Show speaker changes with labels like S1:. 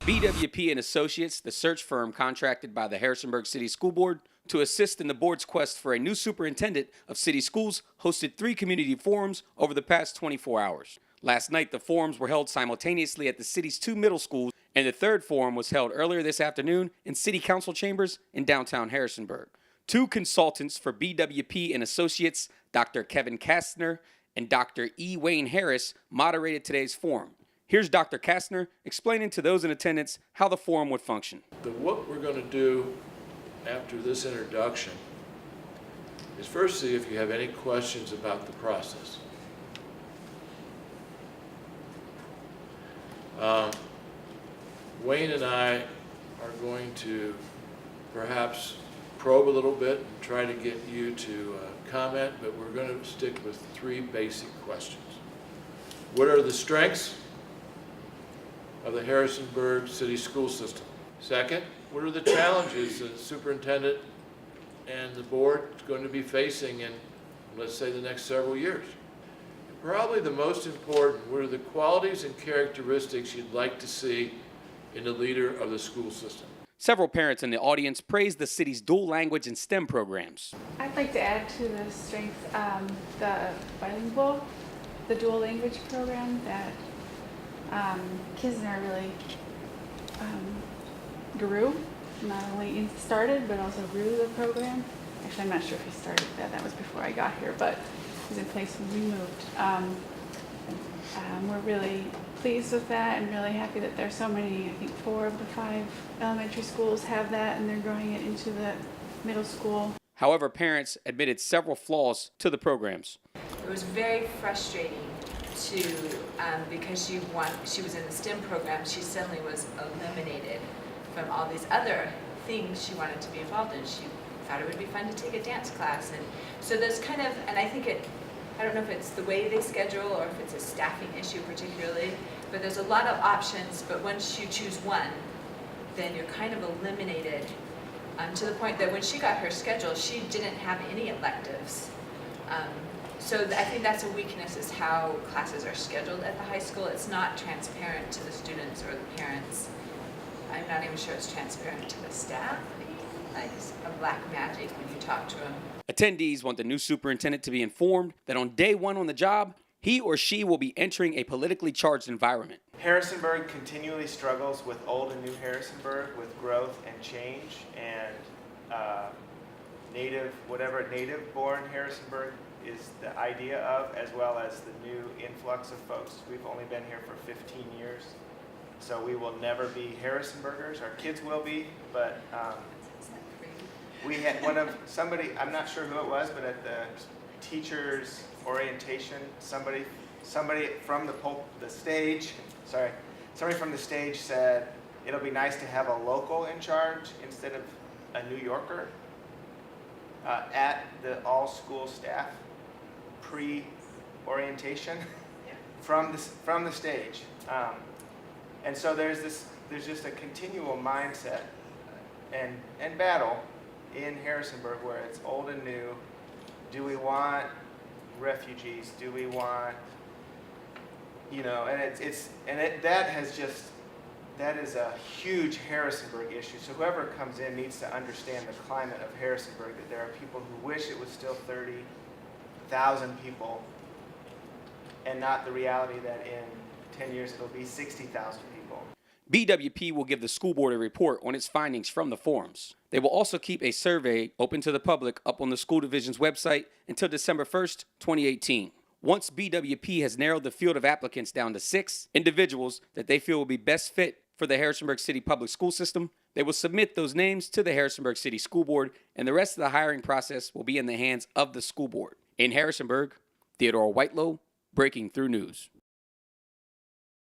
S1: B.W.P and Associates, the search firm contracted by the Harrisonburg City School Board to assist in the board's quest for a new superintendent of city schools, hosted 3 community forums over the past 24 hours. Last night, the forums were held simultaneously at the city's 2 middle schools, and the third forum was held earlier this afternoon in City Council chambers in downtown Harrisonburg. 2 consultants for B.W.P and Associates, Dr. Kevin Kastner and Dr. E. Wayne Harris, moderated today's forum. Here's Dr. Kastner explaining to those in attendance how the forum would function.
S2: What we're going to do after this introduction is first see if you have any questions about the process. Wayne and I are going to perhaps probe a little bit and try to get you to comment, but we're going to stick with 3 basic questions. What are the strengths of the Harrisonburg City School System? Second, what are the challenges that the superintendent and the board is going to be facing in, let's say, the next several years? And probably the most important, what are the qualities and characteristics you'd like to see in the leader of the school system?
S1: Several parents in the audience praised the city's dual language and STEM programs.
S3: I'd like to add to the strength the bilingual, the dual language program that Kisner really grew, not only started, but also grew the program. Actually, I'm not sure if he started that. That was before I got here, but it was in place when we moved. We're really pleased with that and really happy that there's so many. I think 4 of the 5 elementary schools have that, and they're growing it into the middle school.
S1: However, parents admitted several flaws to the programs.
S4: It was very frustrating to, because she was in the STEM program, she suddenly was eliminated from all these other things she wanted to be involved in. She thought it would be fun to take a dance class, and so there's kind of, and I think I don't know if it's the way they schedule or if it's a staffing issue particularly, but there's a lot of options, but once you choose one, then you're kind of eliminated, to the point that when she got her schedule, she didn't have any electives. So I think that's a weakness, is how classes are scheduled at the high school. It's not transparent to the students or the parents. I'm not even sure it's transparent to the staff. Like a black magic when you talk to them.
S1: Attendees want the new superintendent to be informed that on day 1 on the job, he or she will be entering a politically charged environment.
S5: Harrisonburg continually struggles with old and new Harrisonburg, with growth and change, and whatever native-born Harrisonburg is the idea of, as well as the new influx of folks. We've only been here for 15 years, so we will never be Harrisonburgers. Our kids will be, but we had somebody, I'm not sure who it was, but at the teacher's orientation, somebody from the stage said, it'll be nice to have a local in charge instead of a New Yorker at the all-school staff pre-orientation from the stage. And so there's just a continual mindset and battle in Harrisonburg where it's old and new. Do we want refugees? Do we want, that is a huge Harrisonburg issue. So whoever comes in needs to understand the climate of Harrisonburg, that there are people who wish it was still 30,000 people and not the reality that in 10 years it'll be 60,000 people.
S1: B.W.P will give the school board a report on its findings from the forums. They will also keep a survey open to the public up on the school division's website until December 1st, 2018. Once B.W.P has narrowed the field of applicants down to 6 individuals that they feel will be best fit for the Harrisonburg City Public School System, they will submit those names to the Harrisonburg City School Board, and the rest of the hiring process will be in the hands of the school board. In Harrisonburg, Theodore Whitelow, Breaking Through News.